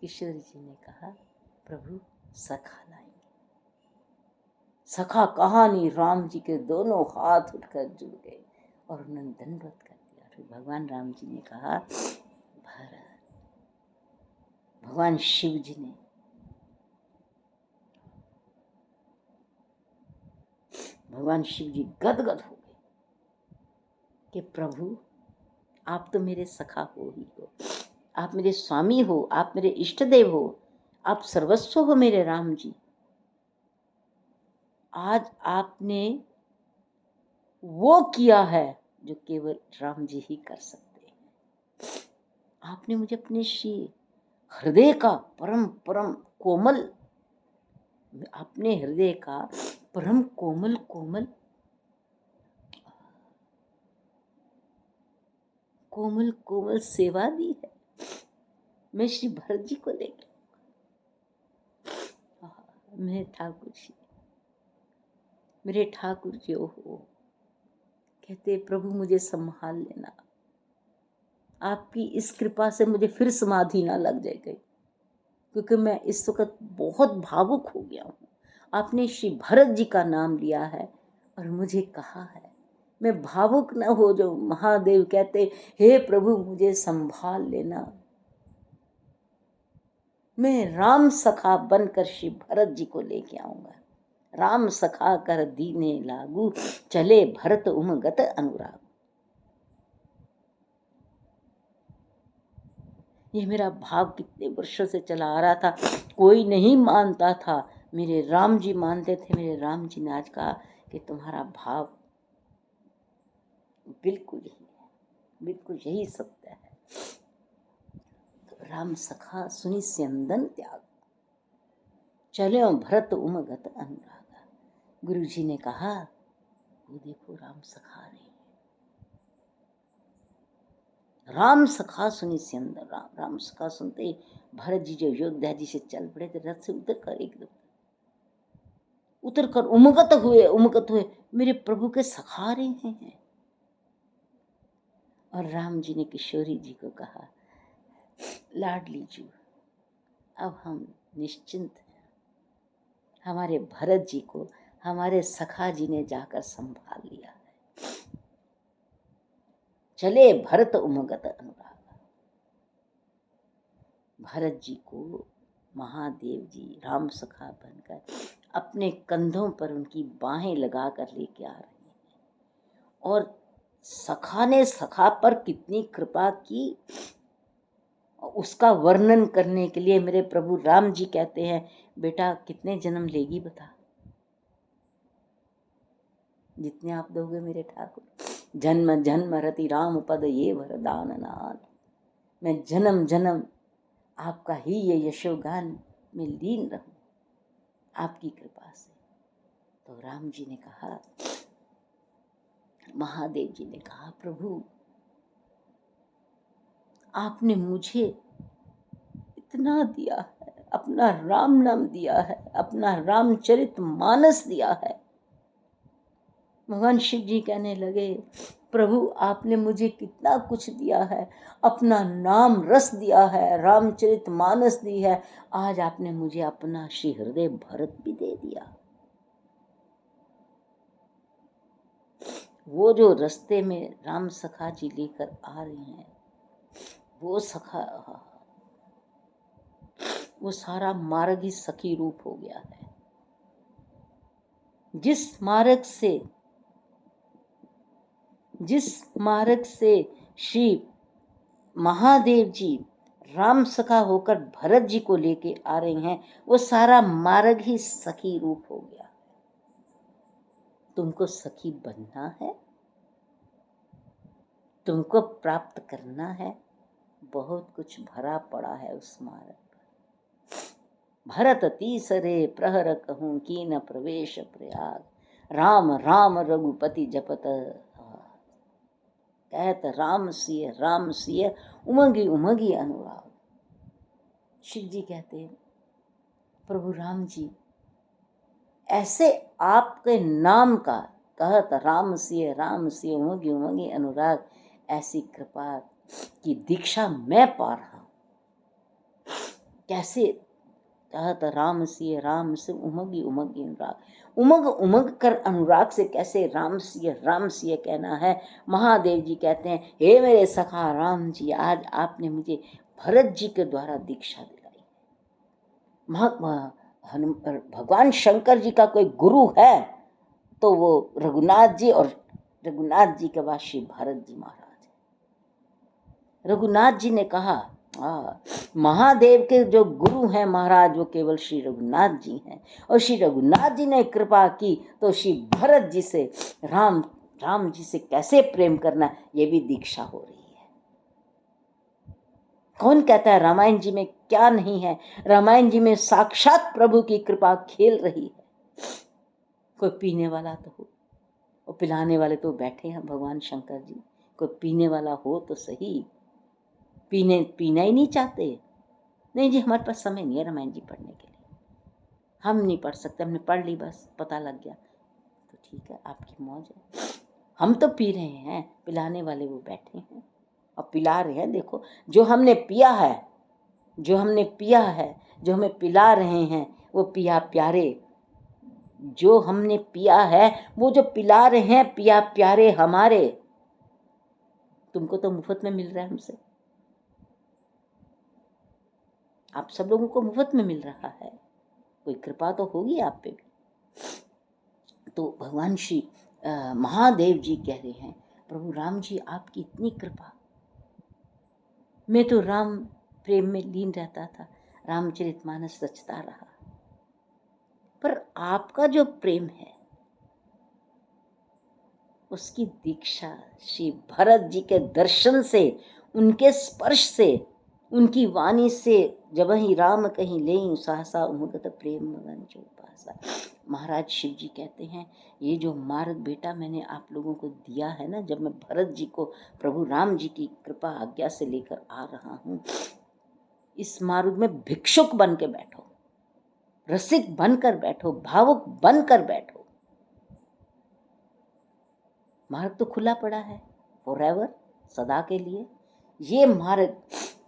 किशोरी जी ने कहा प्रभु सखा लाएंगे। सखा कहानी राम जी के दोनों हाथ उठकर जुड़ गए और उन्होंने दंडवत कर दिया। फिर भगवान राम जी ने कहा भरत। भगवान शिव जी ने, भगवान शिव जी गदगद हो गए कि प्रभु आप तो मेरे सखा हो ही हो, आप मेरे स्वामी हो, आप मेरे इष्ट देव हो, आप सर्वस्व हो मेरे राम जी। आज आपने वो किया है जो केवल राम जी ही कर सकते हैं। आपने मुझे अपने श्री हृदय का परम परम कोमल, अपने हृदय का परम कोमल कोमल कोमल कोमल सेवा दी है। मैं श्री भरत जी को लेकर, मैं ठाकुर जी, मेरे ठाकुर जी हो, कहते प्रभु मुझे संभाल लेना, आपकी इस कृपा से मुझे फिर समाधि ना लग जाएगी, क्योंकि मैं इस वक्त बहुत भावुक हो गया हूँ। आपने श्री भरत जी का नाम लिया है और मुझे कहा है मैं भावुक न हो जाऊं। महादेव कहते हे प्रभु मुझे संभाल लेना, मैं राम सखा बनकर श्री भरत जी को लेके आऊंगा। राम सखा कर दीने लागू, चले भरत उमगत अनुराग। ये मेरा भाव कितने वर्षों से चला आ रहा था, कोई नहीं मानता था, मेरे राम जी मानते थे। मेरे राम जी ने आज कहा कि तुम्हारा भाव बिल्कुल ही है, बिल्कुल यही सत्य है। तो राम सखा सुनी स्यंदन त्याग, चले भरत उमगत अनुरागा। गुरु जी ने कहा वो देखो राम सखा रहे, राम सखा सुनी स्यंदन। राम सखा सुनते ही भरत जी जो योद्धा जी से चल पड़े थे, रथ से उतर कर एकदम उतर कर उमगत हुए मेरे प्रभु के सखा रहे हैं। और राम जी ने किशोरी जी को कहा लाडली जी अब हम निश्चिंत हैं, हमारे भरत जी को हमारे सखा जी ने जाकर संभाल लिया है, चले भरत उमगत अनुराग। भरत जी को महादेव जी राम सखा बनकर अपने कंधों पर उनकी बाहें लगाकर लेके आ रहे हैं। और सखा ने सखा पर कितनी कृपा की, उसका वर्णन करने के लिए मेरे प्रभु राम जी कहते हैं, बेटा कितने जन्म लेगी बता, जितने आप दोगे मेरे ठाकुर। जन्म जन्म रति राम पद ये वरदान नाथ, मैं जन्म जन्म आपका ही ये यशोगान में लीन रहूं आपकी कृपा से। तो राम जी ने कहा, महादेव जी ने कहा, प्रभु आपने मुझे इतना दिया है, अपना राम नाम दिया है, अपना रामचरित मानस दिया है। भगवान शिव जी कहने लगे, प्रभु आपने मुझे कितना कुछ दिया है, अपना नाम रस दिया है, रामचरित मानस दी है, आज आपने मुझे अपना श्री हृदय भरत भी दे दिया। वो जो रास्ते में राम सखा जी लेकर आ रहे हैं, वो सखा, वो सारा मार्ग ही सखी रूप हो गया है। जिस मार्ग से श्री महादेव जी राम सखा होकर भरत जी को लेके आ रहे हैं, वो सारा मार्ग ही सखी रूप हो गया। तुमको सखी बनना है, तुमको प्राप्त करना है, बहुत कुछ भरा पड़ा है उस मार्ग पर। भरत तीसरे प्रहर कहूं की न प्रवेश प्रयाग, राम राम रघुपति जपत कहत राम सिय उमंगी उमंगी अनुराग। शिव जी कहते हैं, प्रभु राम जी ऐसे आपके नाम का कहत राम सिय उमंगी उमंगी अनुराग, ऐसी कृपा की दीक्षा मैं पा रहा हूं। कैसे कहत राम से उमंगी उमंगी अनुराग, उमंग उमंग कर अनुराग से कैसे राम सिय कहना है। महादेव जी कहते हैं, हे मेरे सखा राम जी, आज आपने मुझे भरत जी के द्वारा दीक्षा दिलाई। भगवान शंकर जी का कोई गुरु है तो वो रघुनाथ जी, और रघुनाथ जी के बाद श्री भरत जी महाराज। रघुनाथ जी ने कहा, महादेव के जो गुरु हैं महाराज, वो केवल श्री रघुनाथ जी हैं, और श्री रघुनाथ जी ने कृपा की तो श्री भरत जी से राम जी से कैसे प्रेम करना, ये भी दीक्षा हो रही है। कौन कहता है रामायण जी में क्या नहीं है? रामायण जी में साक्षात प्रभु की कृपा खेल रही है। कोई पीने वाला तो हो, और पिलाने वाले तो बैठे हैं भगवान शंकर जी। कोई पीने वाला हो तो सही। पीना ही नहीं चाहते, नहीं जी हमारे पास समय नहीं है रामायण जी पढ़ने के लिए, हम नहीं पढ़ सकते, हमने पढ़ ली बस पता लग गया, तो ठीक है आपकी मौज है। हम तो पी रहे हैं, पिलाने वाले वो बैठे हैं और पिला रहे हैं। देखो जो हमने पिया है, जो हमें पिला रहे हैं, वो पिया प्यारे। जो हमने पिया है, वो जो पिला रहे हैं, पिया प्यारे हमारे। तुमको तो मुफ्त में मिल रहा है हमसे, आप सब लोगों को मुफ्त में मिल रहा है, कोई कृपा तो होगी आप पे भी। तो भगवान श्री महादेव जी कह रहे हैं, प्रभु राम जी आपकी इतनी कृपा, मैं तो राम प्रेम में लीन रहता था, रामचरितमानस रचता रहा, पर आपका जो प्रेम है उसकी दीक्षा श्री भरत जी के दर्शन से, उनके स्पर्श से, उनकी वाणी से, जब ही राम कहीं ले सहसा उमगत प्रेम मगन जो पासा। महाराज शिव जी कहते हैं, ये जो मार्ग बेटा मैंने आप लोगों को दिया है ना, जब मैं भरत जी को प्रभु राम जी की कृपा आज्ञा से लेकर आ रहा हूँ, इस मार्ग में भिक्षुक बन के बैठो, रसिक बनकर बैठो, भावुक बनकर बैठो। मार्ग तो खुला पड़ा है फॉरएवर, सदा के लिए। ये मार्ग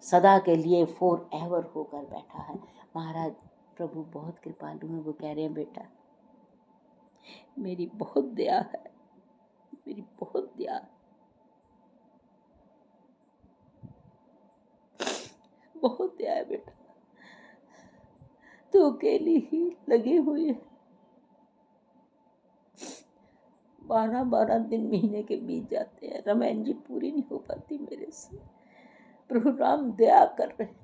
सदा के लिए फॉरएवर होकर बैठा है। महाराज प्रभु बहुत कृपालु हैं, वो कह रहे हैं, बेटा मेरी बहुत दया है, मेरी बहुत दया, बहुत दया है बेटा, तो अकेली ही लगी हुई है। 12-12 दिन महीने के बीत जाते हैं, रामायण जी पूरी नहीं हो पाती मेरे से। प्रभु राम दया कर रहे हैं।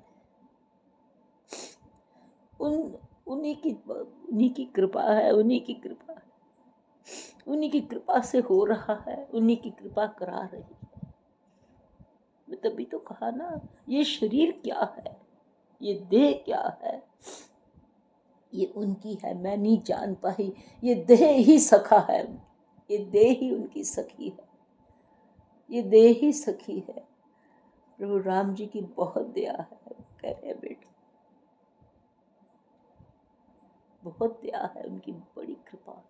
उन्हीं की कृपा है, उन्हीं की कृपा है, उन्हीं की कृपा से हो रहा है, उन्हीं की कृपा करा रही है। मैं तभी तो कहा ना, ये शरीर क्या है, ये देह क्या है, ये उनकी है, मैं नहीं जान पाई। ये देह ही सखा है, ये देह ही उनकी सखी है, ये देह ही सखी है। प्रभु राम जी की बहुत दया है, कह रहे बेटा, बहुत दया है, उनकी बड़ी कृपा।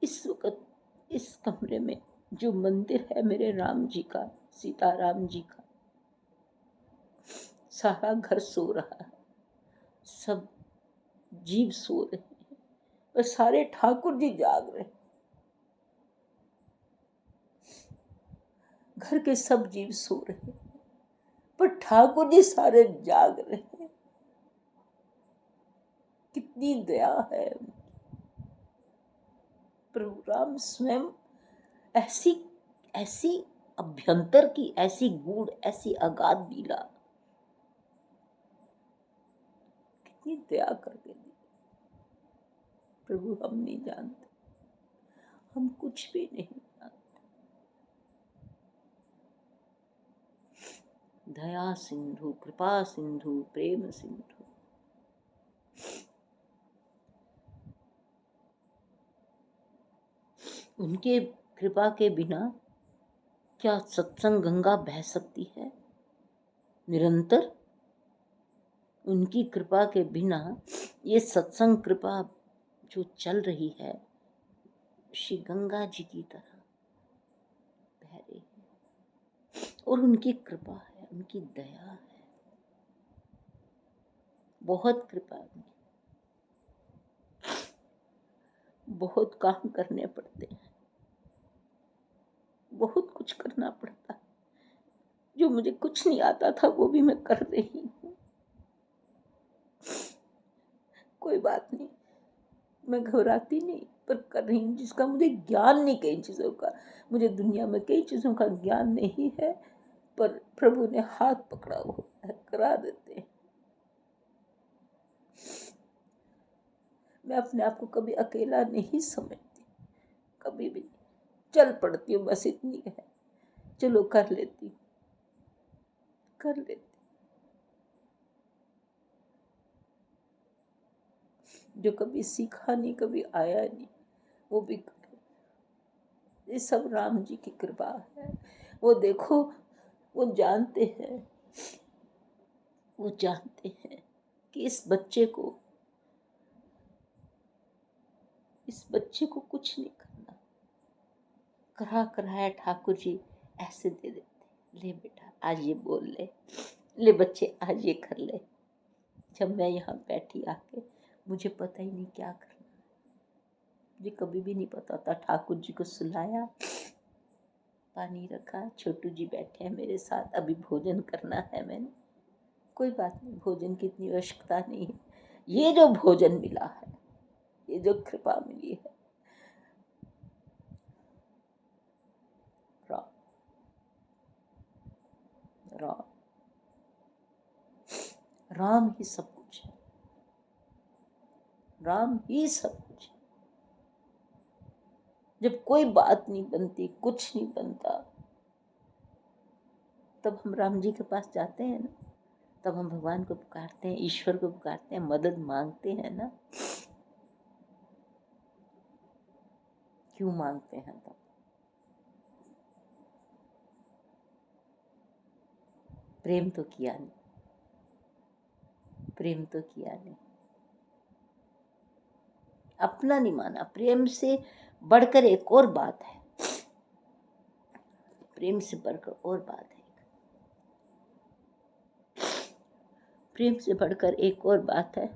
इस वक्त इस कमरे में जो मंदिर है मेरे राम जी का, सीता राम जी का, सारा घर सो रहा है, सब जीव सो रहे हैं, और सारे ठाकुर जी जाग रहे हैं। घर के सब जीव सो रहे हैं, पर ठाकुर जी सारे जाग रहे हैं। कितनी दया है। प्रभु राम स्वयं ऐसी ऐसी अभ्यंतर की, ऐसी गूढ़, ऐसी अगाध लीला, कितनी दया करके दी। प्रभु हम नहीं जानते, हम कुछ भी नहीं जानते। दया सिंधु, कृपा सिंधु, प्रेम सिंधु। उनके कृपा के बिना क्या सत्संग गंगा बह सकती है निरंतर? उनकी कृपा के बिना ये सत्संग कृपा जो चल रही है, श्री गंगा जी की तरह बह रही है। और उनकी कृपा है, उनकी दया है, बहुत कृपा है उनकी। बहुत काम करने पड़ते हैं, बहुत कुछ करना पड़ता है। जो मुझे कुछ नहीं आता था वो भी मैं कर रही हूँ। कोई बात नहीं, मैं घबराती नहीं, पर कर रही हूँ। जिसका मुझे ज्ञान नहीं, कई चीज़ों का, मुझे दुनिया में कई चीज़ों का ज्ञान नहीं है, पर प्रभु ने हाथ पकड़ा हुआ है, करा देते हैं। मैं अपने आप को कभी अकेला नहीं समझती, कभी भी। चल पड़ती हूँ, बस इतनी है, चलो कर लेती हूँ, कर लेती। जो कभी सीखा नहीं, कभी आया नहीं, वो भी करे। ये सब राम जी की कृपा है। वो देखो, वो जानते हैं, वो जानते हैं कि इस बच्चे को कुछ नहीं करना। करा कराया ठाकुर जी ऐसे दे देते, ले बेटा आज ये बोल ले बच्चे आज ये कर ले। जब मैं यहाँ बैठी आके, मुझे पता ही नहीं क्या करना, मुझे कभी भी नहीं पता था। ठाकुर जी को सुलाया, पानी रखा, छोटू जी बैठे हैं मेरे साथ, अभी भोजन करना है मैंने। कोई बात नहीं, भोजन की इतनी आवश्यकता नहीं है। ये जो भोजन मिला है, ये जो कृपा मिली है, राम राम राम ही सब कुछ है, राम ही सब कुछ है। जब कोई बात नहीं बनती, कुछ नहीं बनता, तब हम राम जी के पास जाते हैं ना, तब हम भगवान को पुकारते हैं, ईश्वर को पुकारते हैं, मदद मांगते हैं ना। क्यों मांगते हैं तब? प्रेम तो किया नहीं, प्रेम तो किया नहीं, अपना नहीं माना। प्रेम से बढ़कर एक और बात है, प्रेम से बढ़कर और बात है, प्रेम से बढ़कर एक और बात है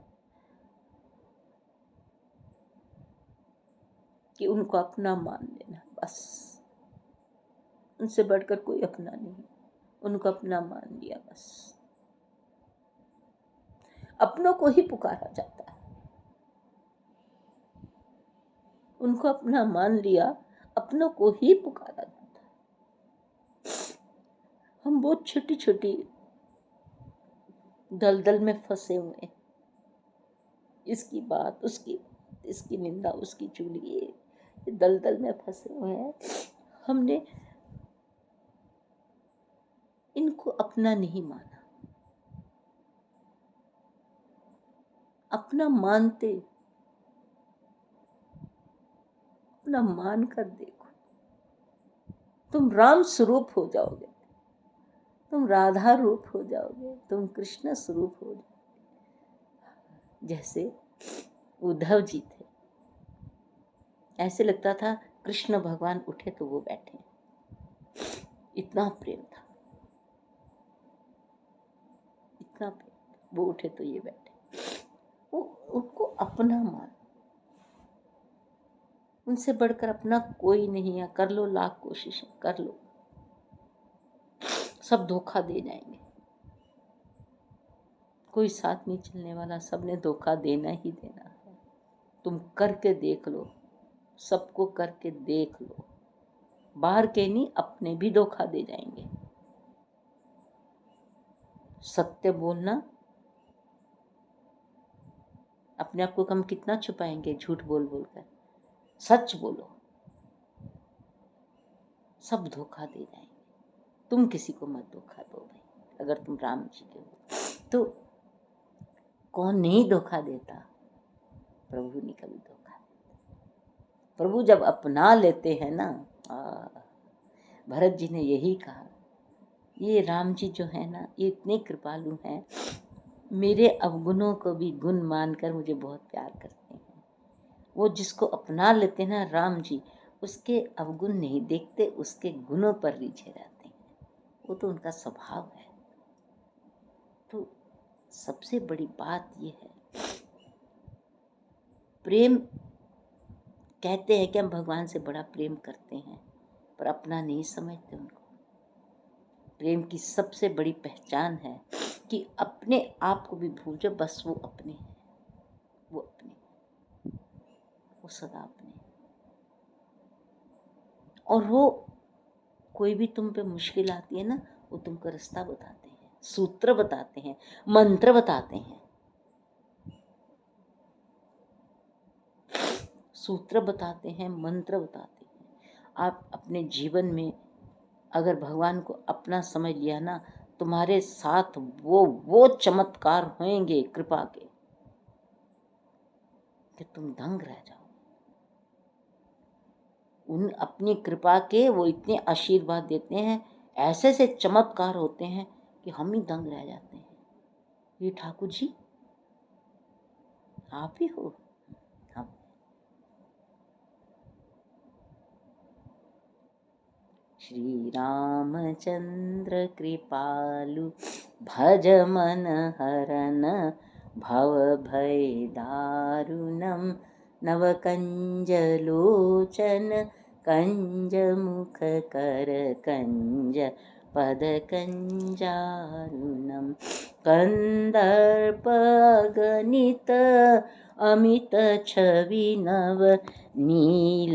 कि उनको अपना मान लेना, बस। उनसे बढ़कर कोई अपना नहीं, उनको अपना मान लिया बस। अपनों को ही पुकारा जाता है, उनको अपना मान लिया, अपनों को ही पुकारा जाता। हम बहुत छोटी छोटी दलदल में फंसे हुए, इसकी बात उसकी बात, इसकी निंदा उसकी चुगली, ये दलदल में फंसे हुए हैं। हमने इनको अपना नहीं माना। अपना मानते, अपना मान कर देखो, तुम राम स्वरूप हो जाओगे, तुम राधा रूप हो जाओगे, तुम कृष्ण स्वरूप हो जाओगे। जैसे उद्धव जी थे, ऐसे लगता था कृष्ण भगवान उठे तो वो बैठे, इतना प्रेम था, इतना प्रेम। वो उठे तो ये बैठे, वो उनको अपना मान, उनसे बढ़कर अपना कोई नहीं है। कर लो लाख कोशिशें, कर लो, सब धोखा दे जाएंगे। कोई साथ नहीं चलने वाला, सबने धोखा देना ही देना है। तुम करके देख लो, सबको करके देख लो, बाहर के नहीं अपने भी धोखा दे जाएंगे। सत्य बोलना, अपने आप को हम कितना छुपाएंगे झूठ बोल बोल कर। सच बोलो, सब धोखा दे जाएंगे। तुम किसी को मत धोखा दो भाई, अगर तुम राम जी के हो तो। कौन नहीं धोखा देता? प्रभु ने कभी धोखा देता। प्रभु जब अपना लेते हैं ना, भरत जी ने यही कहा, ये राम जी जो है ना, ये इतने कृपालु हैं, मेरे अवगुणों को भी गुण मानकर मुझे बहुत प्यार करते हैं। वो जिसको अपना लेते हैं ना राम जी, उसके अवगुण नहीं देखते, उसके गुणों पर रिझे रहते हैं। वो तो उनका स्वभाव है। तो सबसे बड़ी बात ये है, प्रेम कहते हैं कि हम भगवान से बड़ा प्रेम करते हैं, पर अपना नहीं समझते उनको। प्रेम की सबसे बड़ी पहचान है कि अपने आप को भी भूल जाओ, बस वो अपने हैं, वो अपने, वो सदा अपने। और वो कोई भी तुम पे मुश्किल आती है ना, वो तुमको रास्ता बताते हैं, सूत्र बताते हैं, मंत्र बताते हैं, सूत्र बताते हैं, मंत्र बताते हैं। आप अपने जीवन में अगर भगवान को अपना समझ लिया ना, तुम्हारे साथ वो चमत्कार होंगे कृपा के कि तुम दंग रह जाओ। उन अपनी कृपा के वो इतने आशीर्वाद देते हैं, ऐसे से चमत्कार होते हैं कि हम ही दंग रह जाते हैं। ये ठाकुर जी आप ही हो। हम श्री रामचंद्र कृपालु, भज मन हरन, भव भय दारुणम, नव कंज लोचन, कंज मुख कर कंज पद कंजारुणम, कंदर्प गणित अमित छवि नव नील